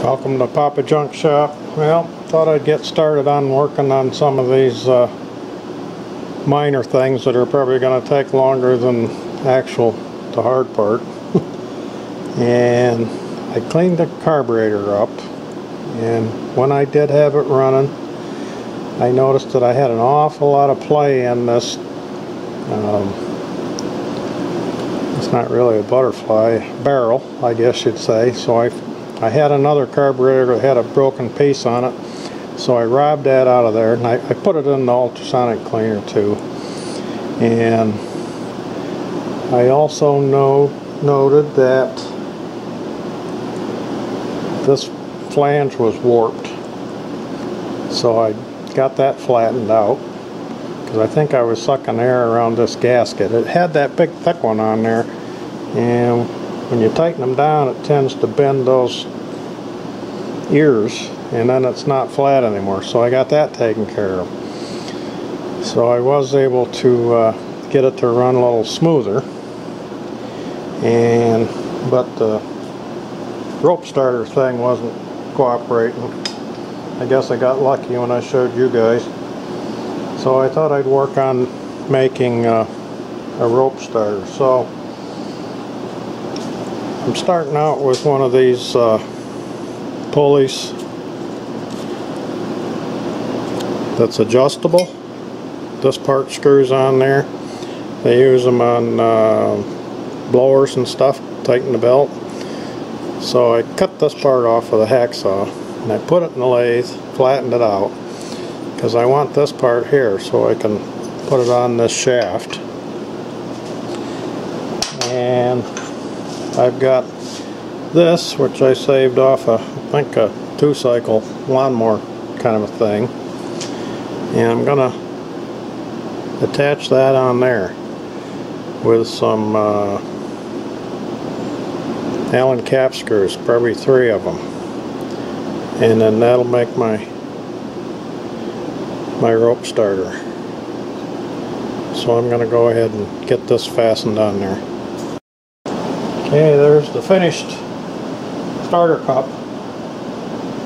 Welcome to Papa Junk Shop. Well, thought I'd get started on working on some of these minor things that are probably going to take longer than the hard part. And I cleaned the carburetor up, and when I did have it running, I noticed that I had an awful lot of play in this. It's not really a butterfly barrel, I guess you'd say. So I had another carburetor that had a broken piece on it, so I robbed that out of there, and I put it in the ultrasonic cleaner too. And I also noted that this flange was warped, so I got that flattened out because I think I was sucking air around this gasket. It had that big thick one on there, and when you tighten them down, it tends to bend those ears, and then it's not flat anymore. So I got that taken care of. So I was able to get it to run a little smoother, but the rope starter thing wasn't cooperating. I guess I got lucky when I showed you guys. So I thought I'd work on making a rope starter. So I'm starting out with one of these pulleys that's adjustable. This part screws on there. They use them on blowers and stuff, tighten the belt. So I cut this part off with a hacksaw, and I put it in the lathe, flattened it out, because I want this part here so I can put it on this shaft. And I've got this, which I saved off I think a 2-cycle lawnmower kind of a thing, and I'm gonna attach that on there with some Allen cap screws, probably 3 of them, and then that'll make my rope starter. So I'm going to go ahead and get this fastened on there. Okay, there's the finished starter cup.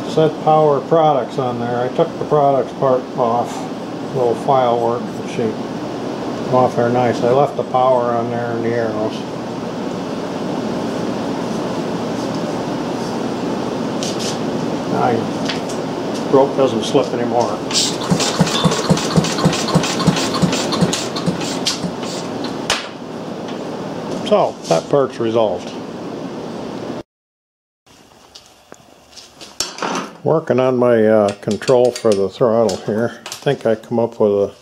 It said Power Products on there. I took the products part off, a little file work sheet off there nice. I left the power on there and the arrows. Now rope doesn't slip anymore. So that part's resolved. Working on my control for the throttle here. I think I come up with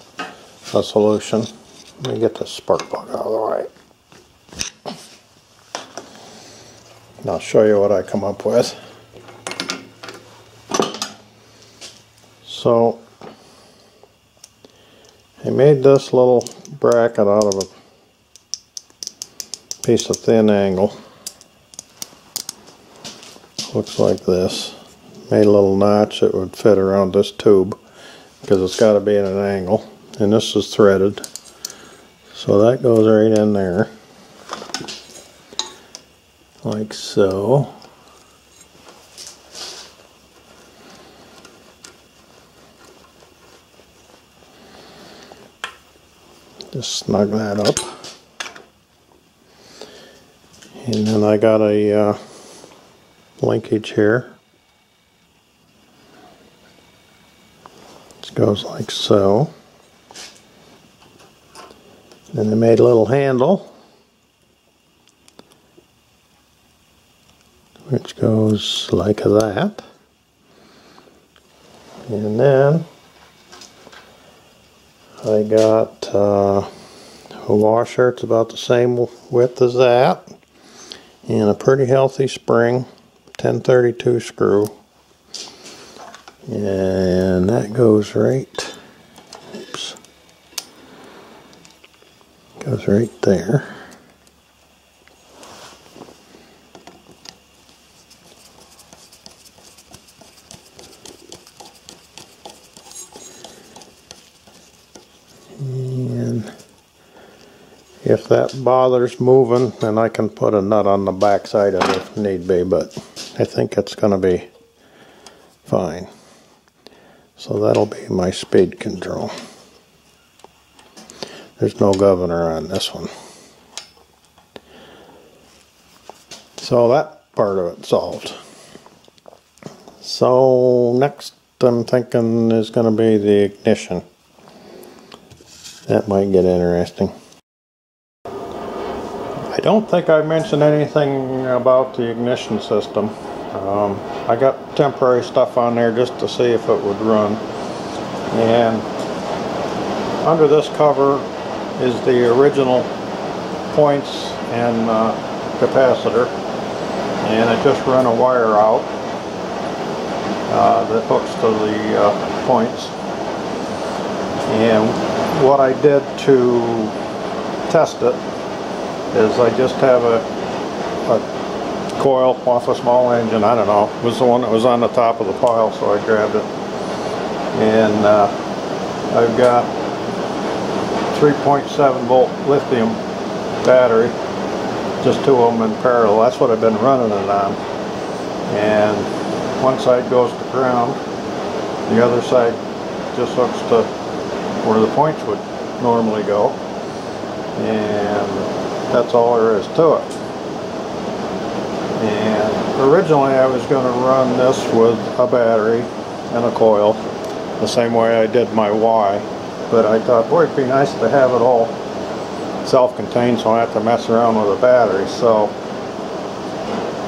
a solution. Let me get the spark plug out of the way. And I'll show you what I come up with. So I made this little bracket out of a piece of thin angle. Looks like this. Made a little notch that would fit around this tube because it's got to be at an angle, and this is threaded, so that goes right in there like so. Just snug that up. And then I got a linkage here. It goes like so. Then I made a little handle, which goes like that. And then I got a washer. It's about the same width as that, and a pretty healthy spring, 1032 screw, and that goes right, oops, goes right there. And if that bothers moving, then I can put a nut on the back side of it if need be, but I think it's going to be fine. So that'll be my speed control. There's no governor on this one. So that part of it solved. So next I'm thinking is going to be the ignition. That might get interesting. I don't think I mentioned anything about the ignition system. I got temporary stuff on there just to see if it would run. And under this cover is the original points and capacitor. And I just run a wire out that hooks to the points. And what I did to test it is I just have a coil off a small engine. I don't know, it was the one that was on the top of the pile, so I grabbed it. And I've got 3.7 volt lithium battery, just two of them in parallel. That's what I've been running it on. And one side goes to ground, the other side just hooks to where the points would normally go, and that's all there is to it. And originally I was going to run this with a battery and a coil the same way I did my Y, but I thought, boy, it'd be nice to have it all self-contained so I don't have to mess around with a battery. So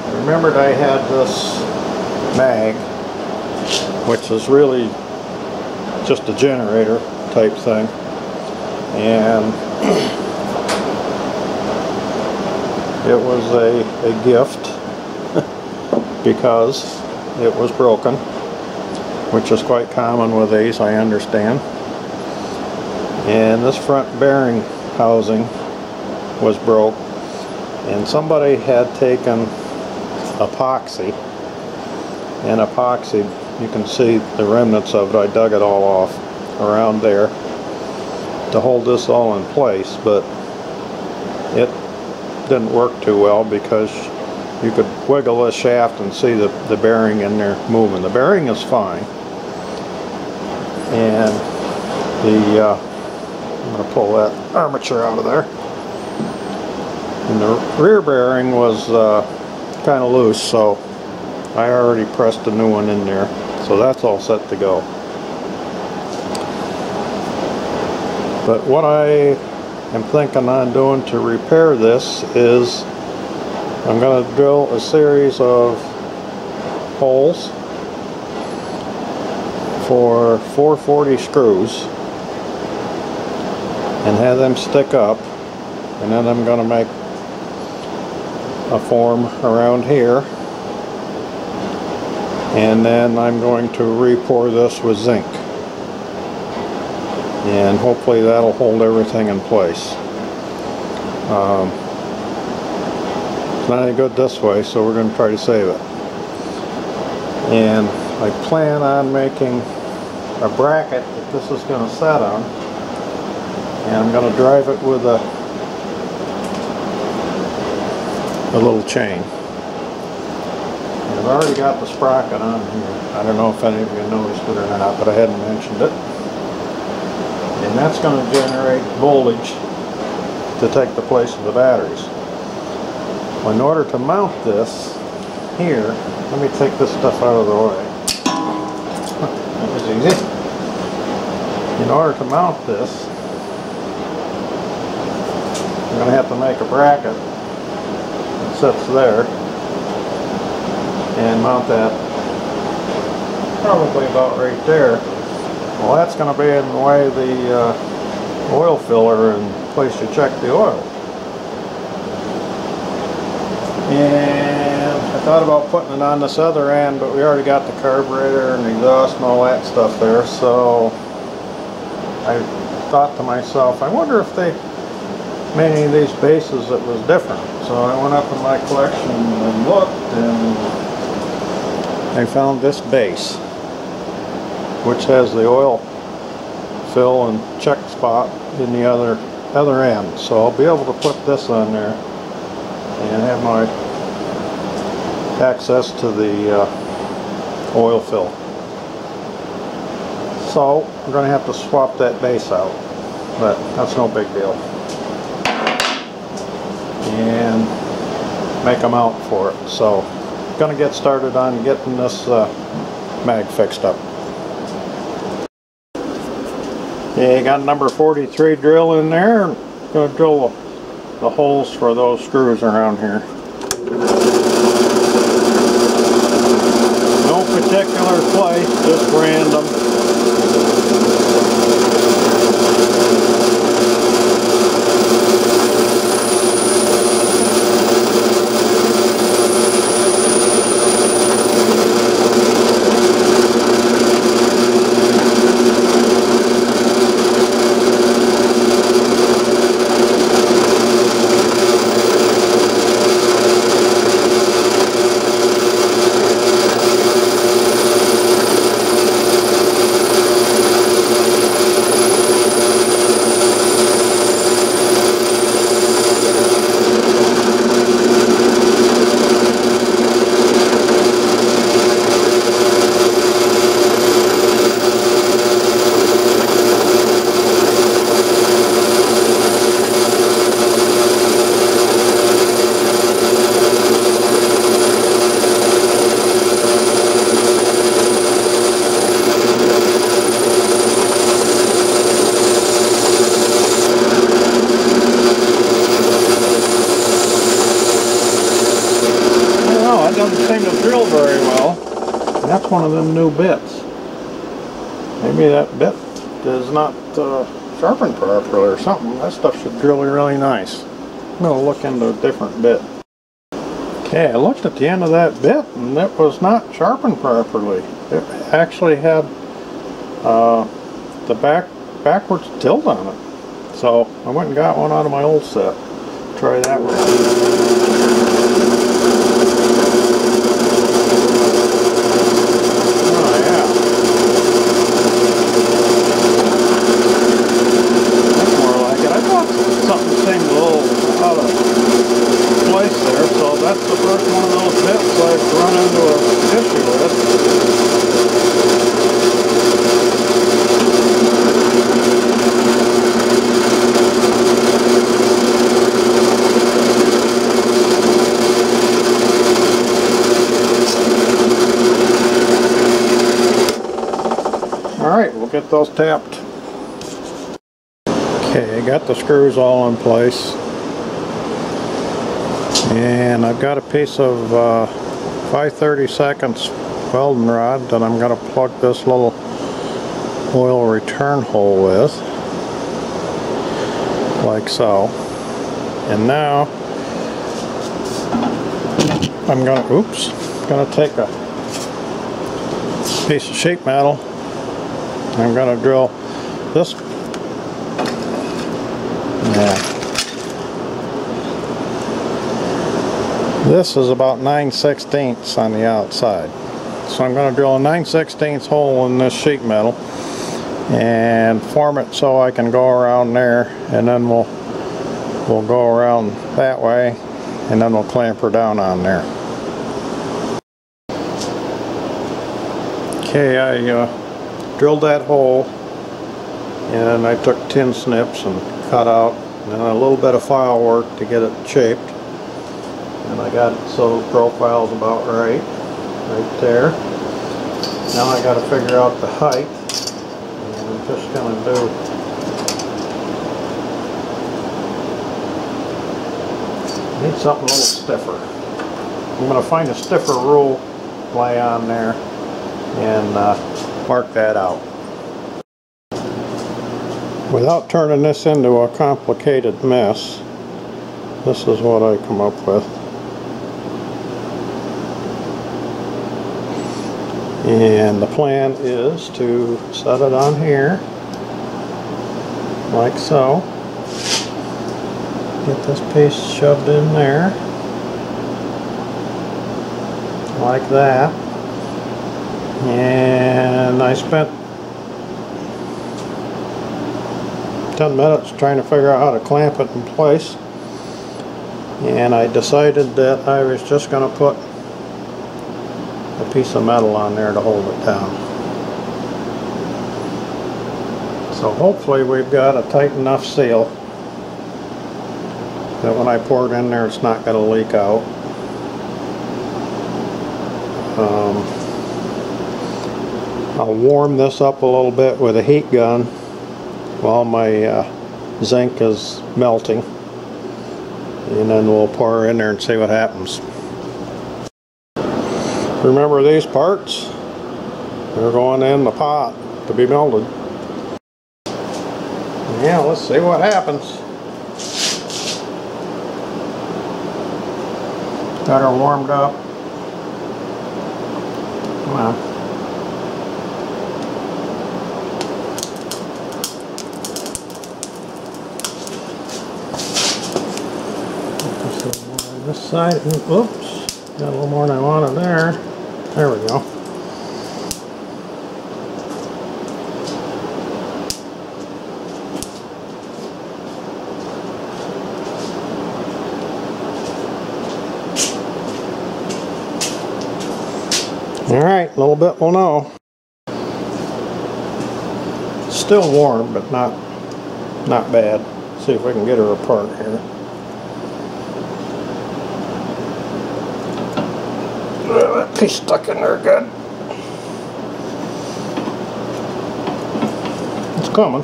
I remembered I had this mag, which is really just a generator type thing, and it was a gift because it was broken, which is quite common with these, I understand. And this front bearing housing was broke, and somebody had taken epoxy, and epoxy, you can see the remnants of it. I dug it all off around there to hold this all in place, but it didn't work too well because you could wiggle this shaft and see the bearing in there moving. The bearing is fine, and I'm going to pull that armature out of there. And the rear bearing was kind of loose, so I already pressed a new one in there, so that's all set to go. But what I am thinking on doing to repair this is I'm going to drill a series of holes for 440 screws and have them stick up, and then I'm going to make a form around here. And then I'm going to re-pour this with zinc, and hopefully that'll hold everything in place. It's not any good this way, so we're going to try to save it. And I plan on making a bracket that this is going to set on, and I'm going to drive it with a little chain. I've already got the sprocket on here. I don't know if any of you noticed it or not, but I hadn't mentioned it. And that's going to generate voltage to take the place of the batteries. Well, in order to mount this here, let me take this stuff out of the way. That was easy. In order to mount this, I'm going to have to make a bracket that sits there and mount that probably about right there. Well, that's going to be in the way of the oil filler and place to check the oil. And I thought about putting it on this other end, but we already got the carburetor and the exhaust and all that stuff there, so I thought to myself, I wonder if they made any of these bases that was different. So I went up in my collection and looked, and I found this base, which has the oil fill and check spot in the other end. So I'll be able to put this on there and have my access to the oil fill. So I'm going to have to swap that base out, but that's no big deal. And make a mount for it. So I'm going to get started on getting this mag fixed up. Okay, got number 43 drill in there. I'm going to drill the holes for those screws around here. No particular place, just random. Doesn't seem to drill very well. That's one of them new bits. Maybe that bit is not sharpened properly or something. That stuff should drill really nice. I'm going to look into a different bit. Okay, I looked at the end of that bit and it was not sharpened properly. It actually had the backwards tilt on it. So I went and got one out of my old set. Try that one. That's the first one of those bits I've run into an issue with. Alright, we'll get those tapped. Okay, I got the screws all in place. And I've got a piece of 5/32 welding rod that I'm going to plug this little oil return hole with, like so. And now I'm going to take a piece of sheet metal. I'm going to drill this. Yeah. This is about 9/16 on the outside. So I'm going to drill a 9/16 hole in this sheet metal and form it so I can go around there, and then we'll go around that way, and then we'll clamp her down on there. Okay, I drilled that hole, and I took tin snips and cut out, and a little bit of file work to get it shaped. And I got it so the profile's about right there. Now I got to figure out the height, and I'm just going to need something a little stiffer. I'm going to find a stiffer rule, lay on there, and mark that out. Without turning this into a complicated mess, this is what I come up with. And the plan is to set it on here, like so. Get this piece shoved in there, like that. And I spent 10 minutes trying to figure out how to clamp it in place. And I decided that I was just going to put a piece of metal on there to hold it down. So hopefully we've got a tight enough seal that when I pour it in there it's not going to leak out. I'll warm this up a little bit with a heat gun while my zinc is melting, and then we'll pour in there and see what happens. Remember these parts? They're going in the pot to be melted. Yeah, let's see what happens. Got her warmed up. Come on. This side, oops, got a little more than I wanted there. There we go. Alright, a little bit we'll know. Still warm, but not bad. See if we can get her apart here. That piece stuck in there good. It's coming.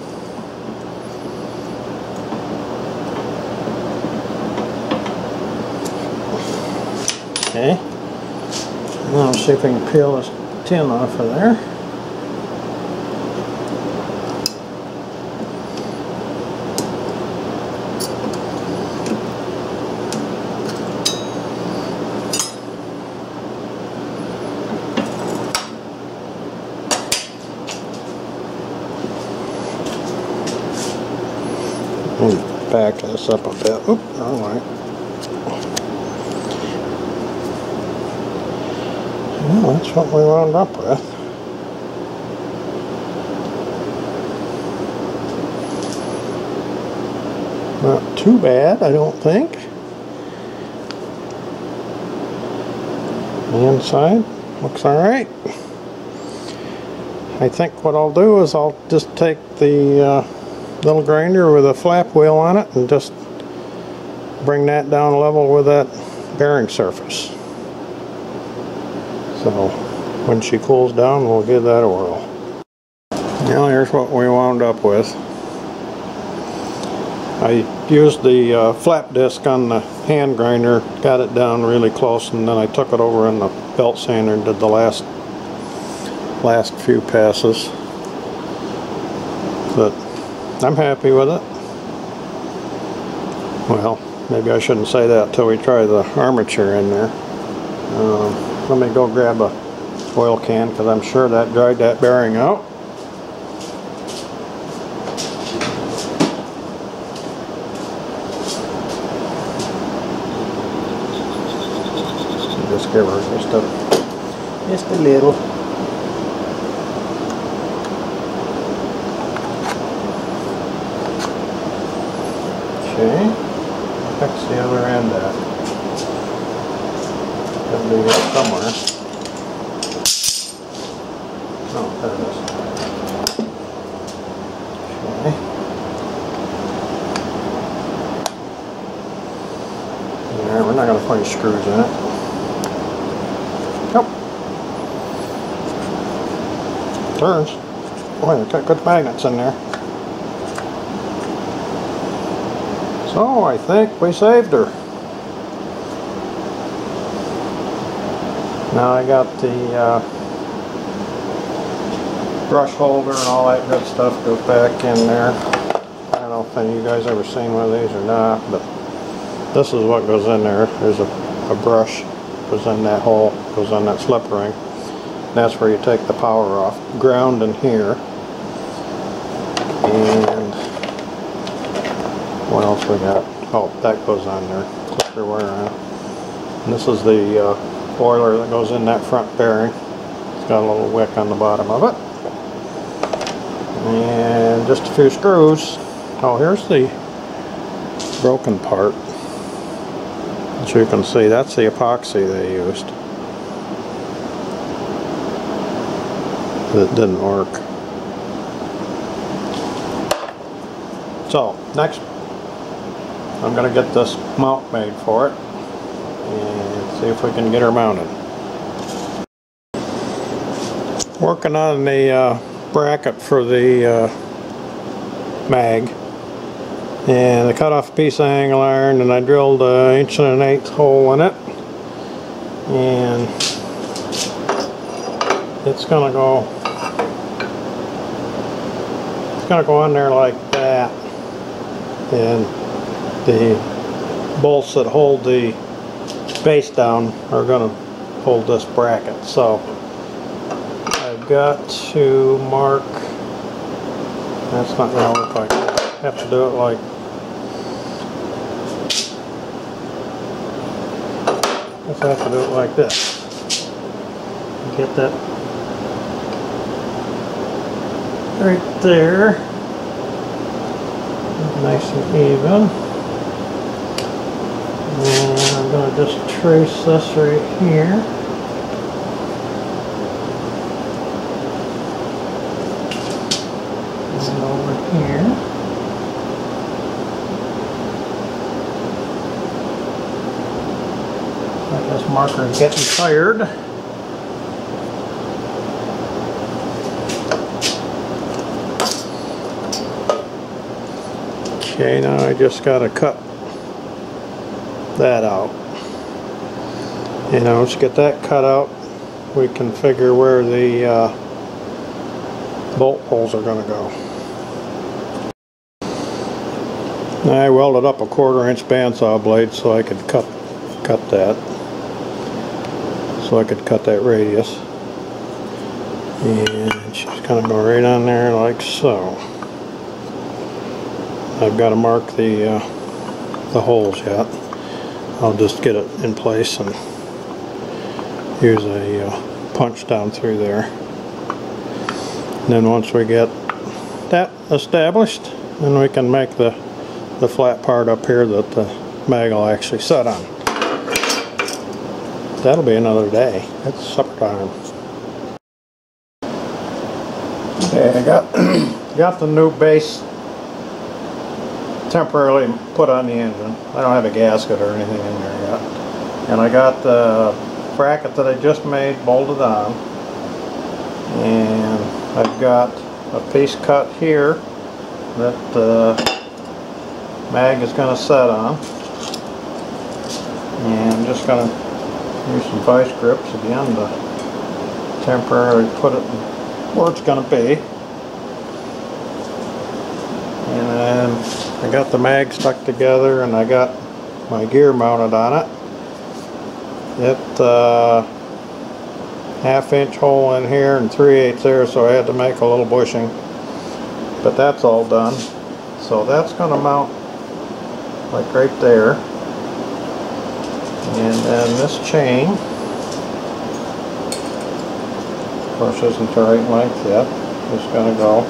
Okay. Now let's see if we can peel this tin off of there. Back this up a bit. Oop, wrong way. Well, that's what we wound up with. Not too bad, I don't think. The inside looks alright. I think what I'll do is I'll just take the little grinder with a flap wheel on it and just bring that down level with that bearing surface. So when she cools down, we'll give that a whirl. Now here's what we wound up with. I used the flap disc on the hand grinder, got it down really close, and then I took it over in the belt sander and did the last few passes. But I'm happy with it. Well, maybe I shouldn't say that till we try the armature in there. Let me go grab a oil can because I'm sure that dried that bearing out. Just give her just a little. Okay, fix the other end up. It'll be here somewhere. Oh, there it is. Okay. Yeah, we're not going to put any screws in it. Nope. Turns. Boy, they've got good magnets in there. So I think we saved her. Now I got the brush holder and all that good stuff goes back in there. I don't know if any of you guys ever seen one of these or not, but this is what goes in there. There's a brush goes in that hole, goes on that slip ring. And that's where you take the power off. Ground in here. And what else we got? Oh, that goes on there. Clip your wire on. And this is the boiler that goes in that front bearing. It's got a little wick on the bottom of it. And just a few screws. Oh, here's the broken part. As you can see, that's the epoxy they used. It didn't work. So next I'm going to get this mount made for it and see if we can get her mounted. Working on the bracket for the mag, and I cut off a piece of angle iron and I drilled an 1 1/8 hole in it, and it's gonna go in there like that, and the bolts that hold the base down are gonna hold this bracket. So I've got to mark. That's not gonna work like that. I have to do it like I have to do it like this. Get that right there, nice and even. And I'm going to just trace this right here. And over here. This marker is getting tired. Okay, now I just got to cut that out. You know, once you get that cut out, we can figure where the bolt holes are going to go. I welded up a 1/4 inch bandsaw blade so I could cut that. So I could cut that radius, and she's going to go right on there like so. I've got to mark the holes yet. I'll just get it in place and use a punch down through there. And then once we get that established, then we can make the flat part up here that the mag will actually set on. That'll be another day. It's supper time. Okay, I got the new base temporarily put on the engine. I don't have a gasket or anything in there yet. And I got the bracket that I just made bolted on. And I've got a piece cut here that the mag is going to set on. And I'm just going to use some vice grips again to temporarily put it where it's going to be. And then I got the mag stuck together, and I got my gear mounted on it. It 1/2 inch hole in here and 3/8 there, so I had to make a little bushing. But that's all done. So that's going to mount like right there. And then this chain, of course, isn't the right length yet. It's going to go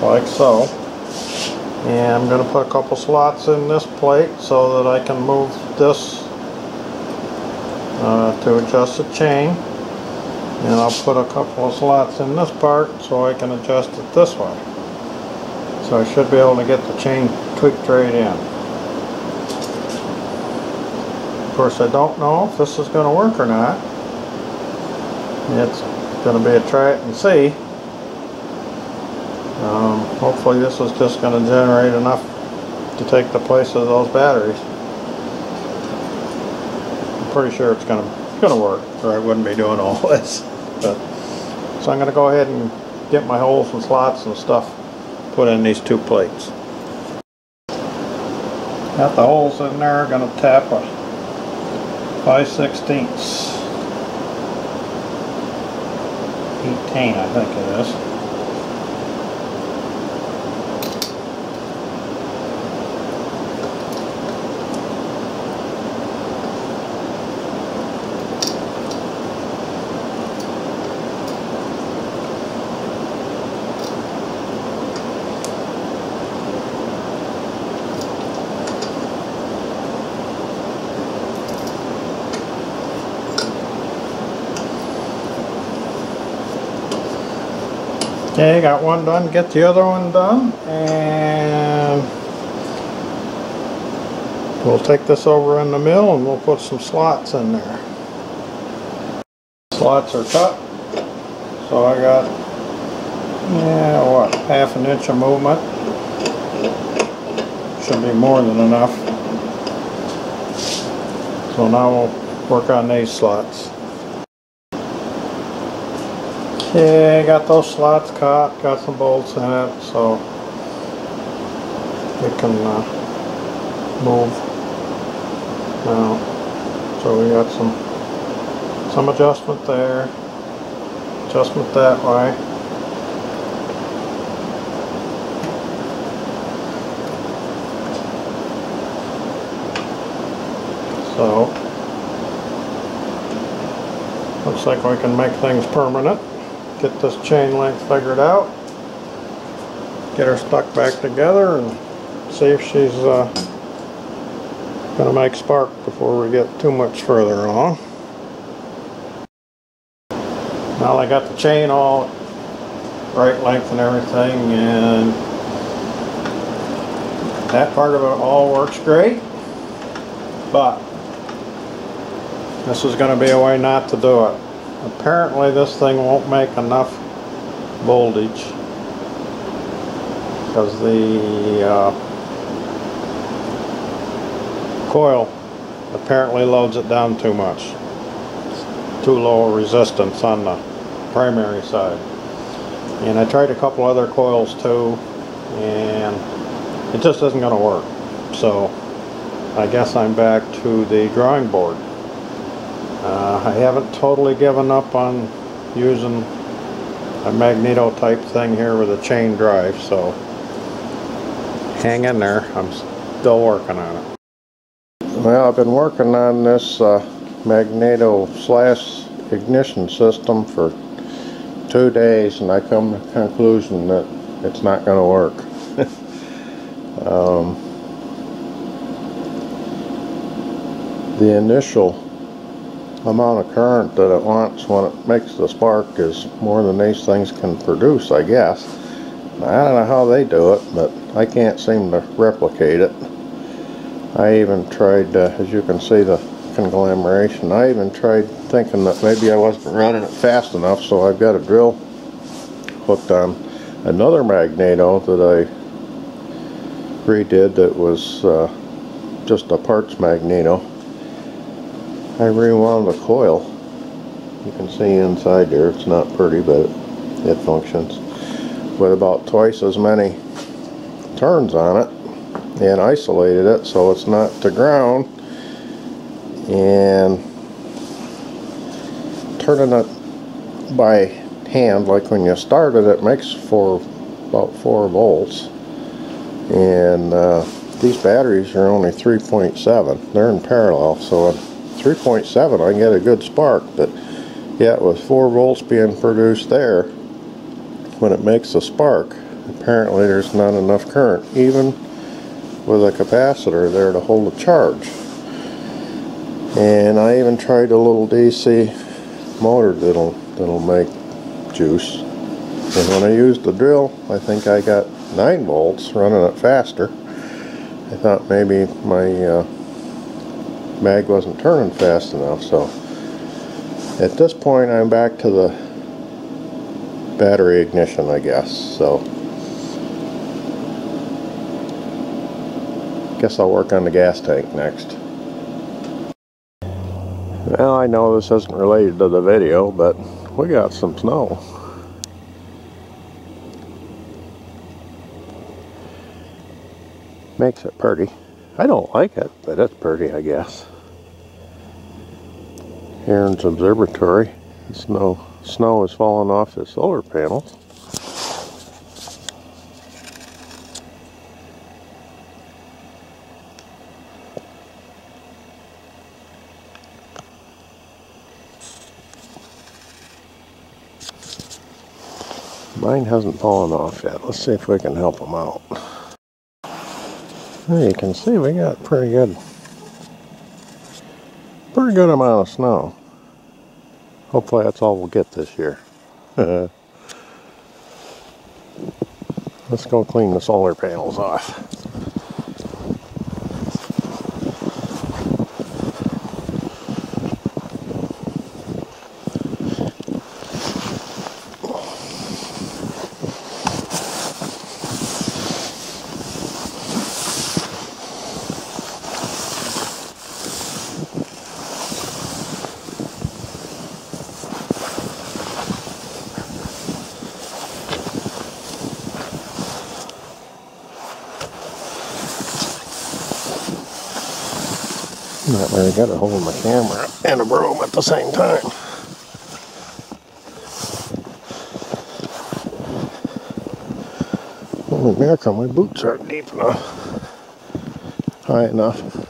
like so. And I'm going to put a couple slots in this plate so that I can move this to adjust the chain. And I'll put a couple of slots in this part so I can adjust it this way. So I should be able to get the chain tweaked right in. Of course, I don't know if this is going to work or not. It's going to be a try it and see. Hopefully this is just going to generate enough to take the place of those batteries. I'm pretty sure it's going to work, or I wouldn't be doing all this. So I'm going to go ahead and get my holes and slots and stuff put in these two plates. Got the holes in there. Going to tap a 5/16, 18 I think it is. Okay, got one done, get the other one done, and We'll take this over in the mill and we'll put some slots in there. Slots are cut, so I got, yeah, what, half an inch of movement. Should be more than enough. So now we'll work on these slots. Okay, got those slots cut, got some bolts in it, so we can move now. So we got some adjustment there, adjustment that way. So looks like we can make things permanent. Get this chain length figured out, get her stuck back together, and see if she's going to make spark before we get too much further along. Now I got the chain all right length and everything, and that part of it all works great, but this is going to be a way not to do it. Apparently this thing won't make enough voltage because the coil apparently loads it down too much. It's too low a resistance on the primary side. And I tried a couple other coils too, and it just isn't going to work. So I guess I'm back to the drawing board. I haven't totally given up on using a magneto type thing here with a chain drive, so hang in there, I'm still working on it. Well, I've been working on this magneto slash ignition system for 2 days, and I come to the conclusion that it's not going to work. The initial amount of current that it wants when it makes the spark is more than these things can produce, I guess. I don't know how they do it, but I can't seem to replicate it. I even tried, as you can see the conglomeration, I even tried thinking that maybe I wasn't running it fast enough, so I've got a drill hooked on another magneto that I redid that was just a parts magneto. I rewound the coil. You can see inside there, it's not pretty, but it functions. With about twice as many turns on it, and isolated it so it's not to ground, and turning it by hand, like when you start it, it makes about 4 volts, and these batteries are only 3.7. They're in parallel, so at 3.7 I can get a good spark, but yet with 4 volts being produced there, when it makes a spark, apparently there's not enough current, even with a capacitor there to hold a charge. And I even tried a little DC motor that'll make juice, and when I used the drill, I think I got 9 volts running it faster. I thought maybe my mag wasn't turning fast enough, so at this point I'm back to the battery ignition, I guess. So guess I'll work on the gas tank next. Well, I know this isn't related to the video, but we got some snow. Makes it pretty. I don't like it, but it's pretty, I guess. Aaron's observatory. Snow is falling off the solar panels. Mine hasn't fallen off yet. Let's see if we can help them out. Well, you can see we got pretty good amount of snow. Hopefully that's all we'll get this year. Let's go clean the solar panels off. Not very good at holding my camera and a broom at the same time. Holy mackerel, my boots aren't deep enough, high enough.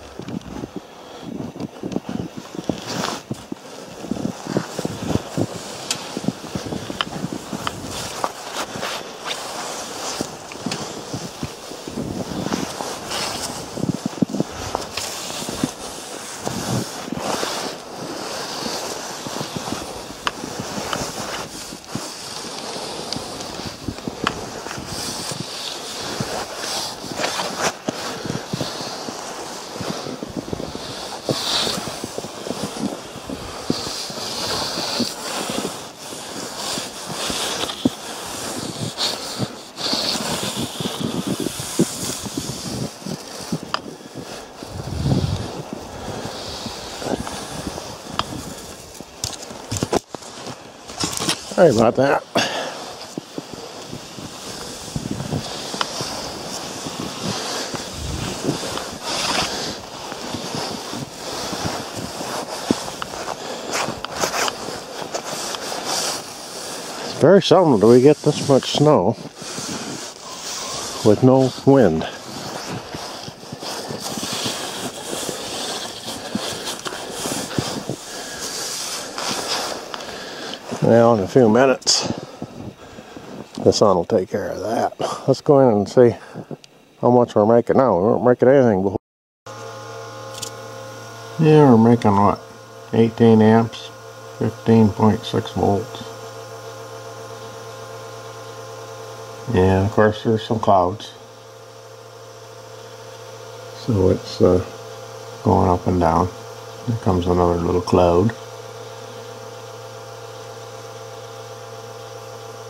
Sorry about that. It's very seldom do we get this much snow with no wind. Now in a few minutes the sun will take care of that. Let's go in and see how much we're making now. We weren't making anything before. Yeah, we're making what? 18 amps, 15.6 volts. Yeah, of course there's some clouds. So it's going up and down. Here comes another little cloud.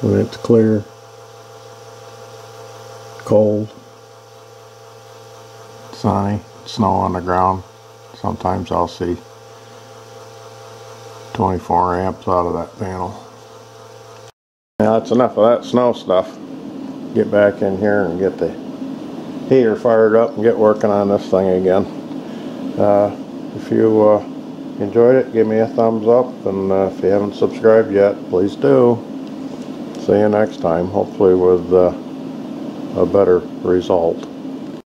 When it's clear, cold, sunny, snow on the ground, sometimes I'll see 24 amps out of that panel. Now that's enough of that snow stuff. Get back in here and get the heater fired up and get working on this thing again. If you enjoyed it, give me a thumbs up, and if you haven't subscribed yet, please do. See you next time, hopefully with a better result.